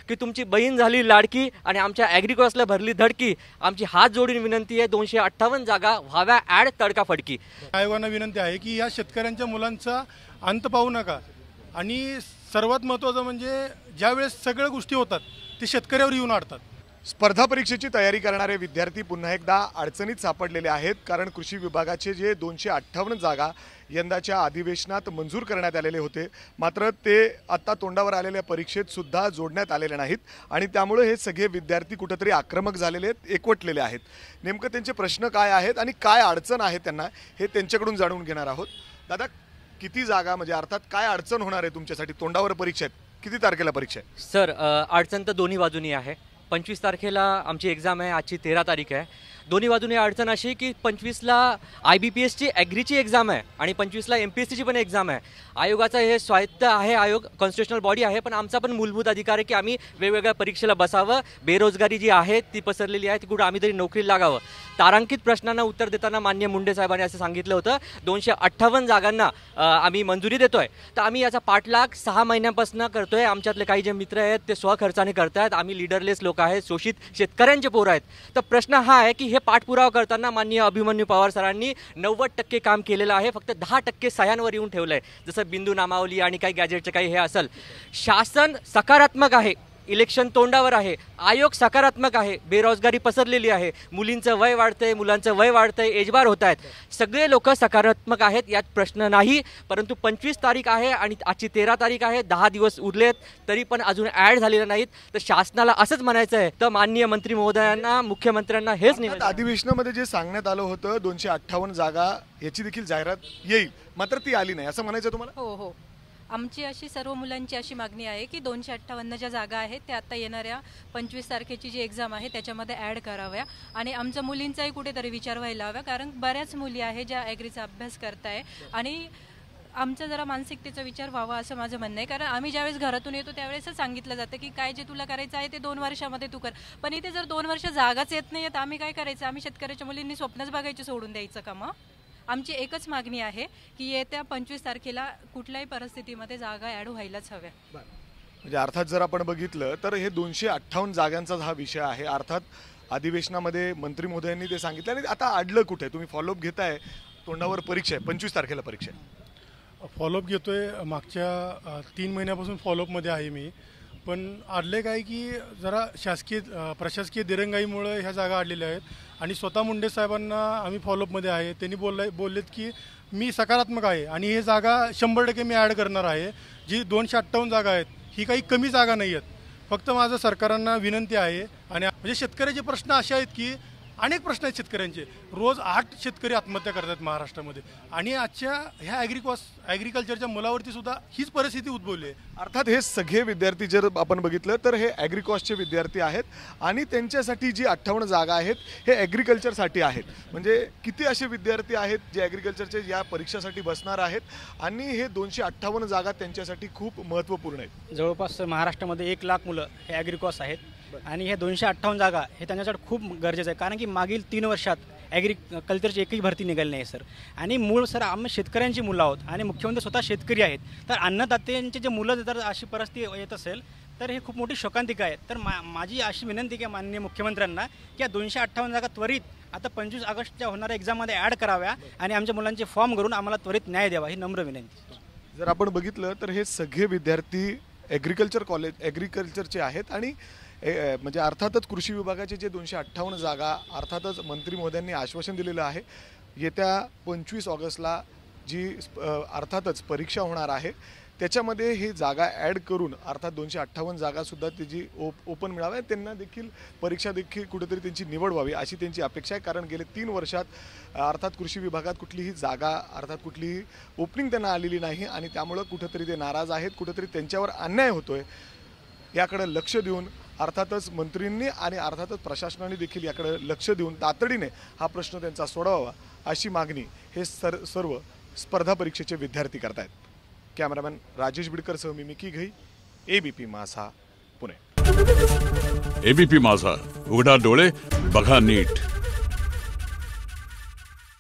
की तुमची बहीण झाली लाडकी आणि आमच्या ॲग्रिकॉसला भरली धडकी. आमची हात जोडून विनंती आहे, 258 जागा व्हाव्या ॲड तडकाफडकी. आयोगांना विनंती आहे की या शेतकऱ्यांच्या मुलांचा अंत पाहू नका आणि सर्वात महत्त्वाचं म्हणजे ज्यावेळेस सगळ्या गोष्टी होतात ते शेतकऱ्यावर येऊन अडतात. स्पर्धा परीक्षेची तयारी करणारे विद्यार्थी पुन्हा एकदा अडचणीत सापडलेले आहेत, कारण कृषी विभागाचे जे 258 जागा यंदाच्या अधिवेशनात मंजूर करण्यात आलेले होते, मात्र ते आता तोंडावर आलेल्या परीक्षेत सुद्धा जोडण्यात आलेले नाहीत आणि त्यामुळे हे सगळे विद्यार्थी कुठेतरी आक्रमक झालेले आहेत, एकवटलेले आहेत. नेमकं त्यांचे प्रश्न काय आहेत आणि काय अडचण आहे त्यांना, हे त्यांच्याकडून जाणून घेणार आहोत. दादा, किती जागा म्हणजे अर्थात काय अडचण होणार आहे तुमच्यासाठी? तोंडावर परीक्षा आहेत, किती तारखेला परीक्षा आहे? सर, अडचण तर दोन्ही बाजूनी आहे. 25 तारखेला आमची एक्झाम आहे, आजची 13 तारीख आहे. दोन्ही बाजूने अडचण अशी की 25ला IBPSची ॲग्रीची एक्झाम आहे आणि 25ला MPSCची पण एक्झाम आहे. आयोगाचा हे स्वायत्त आहे, आयोग कॉन्स्टिट्युशनल बॉडी आहे, पण आमचा पण मूलभूत अधिकार आहे की आम्ही वेगवेगळ्या परीक्षेला बसावं. बेरोजगारी जी आहे ती पसरलेली आहे, ती कुठं आम्ही तरी नोकरी लागावं. तारांकित प्रश्नांना उत्तर देताना माननीय मुंडे साहेबांनी असं सांगितलं होतं 258 जागांना आम्ही मंजुरी देतोय. तर आम्ही याचा पाठलाग 6 महिन्यांपासून करतोय. आमच्यातले काही जे मित्र आहेत ते स्वखर्चाने करतायत. आम्ही लिडरलेस लोक आहेत, शोषित शेतकऱ्यांचे पोरं आहेत. तर प्रश्न हा आहे की हे पाठपुरावा करताना माननीय अभिमन्यू पवार सरांनी 90% काम केलेलं आहे, फक्त 10% सह्यांवर येऊन ठेवलं आहे. जसं बिंदू नामावली आणि काही गॅजेटचं काही हे असेल. शासन सकारात्मक आहे, इलेक्शन तोंडावर आहे, आयोग सकारात्मक आहे, बेरोजगारी पसरलेली आहे, मुलींचं वय वाढतंय, मुलांचं वय वाढतंय, एजबार होत आहेत, सगळे लोक सकारात्मक आहेत, यात प्रश्न नाही. परंतु 25 तारीख आहे आणि आजची 13 तारीख आहे, 10 दिवस उरलेत तरी पण अजून ॲड झालेले नाहीत. तर शासनाला असंच म्हणायचं आहे, तर माननीय मंत्री महोदयांना, मुख्यमंत्र्यांना हेच निवेदन. अधिवेशनामध्ये जे सांगण्यात आलं होतं 258 जागा याची देखील जाहिरात येईल, मात्र ती आली नाही, असं म्हणायचं तुम्हाला? हो हो, आमची अशी सर्व मुलांची अशी मागणी आहे की 258 ज्या जागा आहेत त्या आता येणाऱ्या 25 तारखेची जी एक्झाम आहे त्याच्यामध्ये ॲड कराव्या आणि आमच्या मुलींचाही कुठेतरी विचार व्हायला हवा, कारण बऱ्याच मुली आहे ज्या ॲग्रीचा अभ्यास करताय आणि आमचा जरा मानसिकतेचा विचार व्हावा असं माझं म्हणणं आहे. कारण आम्ही ज्यावेळेस घरातून येतो त्यावेळेसच सांगितलं जातं की काय जे तुला करायचं आहे ते 2 वर्षामध्ये तू कर, पण इथे जर 2 वर्ष जागाच येत नाही तर आम्ही काय करायचं? आम्ही शेतकऱ्याच्या मुलींनी स्वप्नच बघायचे सोडून द्यायचं का? मग आमची एकच मागणी आहे की येत्या 25 तारखेला कुठल्याही परिस्थितीमध्ये जागा ॲड व्हायलाच हव्या. म्हणजे अर्थात जर आपण बघितलं तर हे 258 जागांचा हा विषय आहे. अर्थात अधिवेशनामध्ये मंत्री महोदयांनी ते सांगितलं आणि आता अडलं कुठे? तुम्ही फॉलोअप घेताय, तोंडावर परीक्षा आहे, 25 तारखेला परीक्षा आहे. फॉलोअप घेतोय, मागच्या 3 महिन्यापासून फॉलोअपमध्ये आहे मी, पण अडले काय की जरा शासकीय प्रशासकीय दिरंगाईमुळे ह्या जागा अडलेल्या आहेत आणि स्वतः मुंडे साहेबांना आम्ही फॉलोअपमध्ये आहे. त्यांनी बोललेत की मी सकारात्मक आहे आणि हे जागा 100% मी ॲड करणार आहे. जी 258 जागा आहेत ही काही कमी जागा नाही आहेत. फक्त माझं सरकारांना विनंती आहे आणि म्हणजे शेतकऱ्याचे प्रश्न असे आहेत की अनेक प्रश्न आहेत शेतकऱ्यांचे. रोज 8 शेतकरी आत्महत्या करतात महाराष्ट्रामध्ये आणि आजच्या ह्या ॲग्रिकल्चरच्या मुलावरती सुद्धा हीच परिस्थिती उद्भवली आहे. अर्थात हे सगळे विद्यार्थी जर आपण बघितलं तर हे ॲग्रिकॉसचे विद्यार्थी आहेत आणि त्यांच्यासाठी जी 58 जागा आहेत हे ॲग्रिकल्चरसाठी आहेत. म्हणजे किती असे विद्यार्थी आहेत जे ॲग्रिकल्चरचे या परीक्षेसाठी बसणार आहेत आणि हे 258 जागा त्यांच्यासाठी खूप महत्त्वपूर्ण आहेत. जवळपास महाराष्ट्रामध्ये 1 लाख मुलं हे ॲग्रिकॉस आहेत आणि हे 258 जागा हे त्यांच्यासाठी खूप गरजेचं आहे, कारण की मागील 3 वर्षात ॲग्रिकल्चरची एकही भरती निघाली नाही सर. आणि मूळ सर आम्ही शेतकऱ्यांची मुलं आहोत आणि मुख्यमंत्री स्वतः शेतकरी आहेत. तर अन्नदात्यांचे जे मुलं जर अशी परिस्थिती येत असेल तर हे खूप मोठी शोकांतिका आहे. तर माझी अशी विनंती की माननीय मुख्यमंत्र्यांना की या 258 जागा त्वरित आता 25 ऑगस्टच्या होणाऱ्या एक्झाममध्ये ॲड कराव्या आणि आमच्या मुलांचे फॉर्म करून आम्हाला त्वरित न्याय द्यावा, ही नम्र विनंती. जर आपण बघितलं तर हे सगळे विद्यार्थी ॲग्रिकल्चरचे आहेत आणि म्हणजे अर्थातच कृषी विभागाचे जे 258 जागा अर्थातच मंत्री महोदयांनी आश्वासन दिलेलं आहे. येत्या 25 ऑगस्टला जी अर्थातच परीक्षा होणार आहे त्याच्यामध्ये ही जागा ॲड करून अर्थात 258 जागासुद्धा त्याची ओपन मिळाव्या, त्यांना देखील परीक्षा देखील कुठेतरी त्यांची निवड व्हावी अशी त्यांची अपेक्षा आहे. कारण गेले 3 वर्षात अर्थात कृषी विभागात कुठलीही जागा अर्थात कुठलीही ओपनिंग त्यांना आलेली नाही आणि त्यामुळं कुठेतरी ते नाराज आहेत, कुठेतरी त्यांच्यावर अन्याय होतोय. याकडे लक्ष देऊन अर्थातच मंत्रींनी आणि अर्थातच प्रशासनाने देखील याकडे लक्ष देऊन तातडीने हा प्रश्न त्यांचा सोडवावा अशी मागणी हे सर्व स्पर्धा परीक्षेचे विद्यार्थी करतायत. कॅमेरामॅन राजेश बिडकरसह मी मिकी घई, ABP माझा, पुणे. ABP माझा, उघडा डोळे बघा नीट.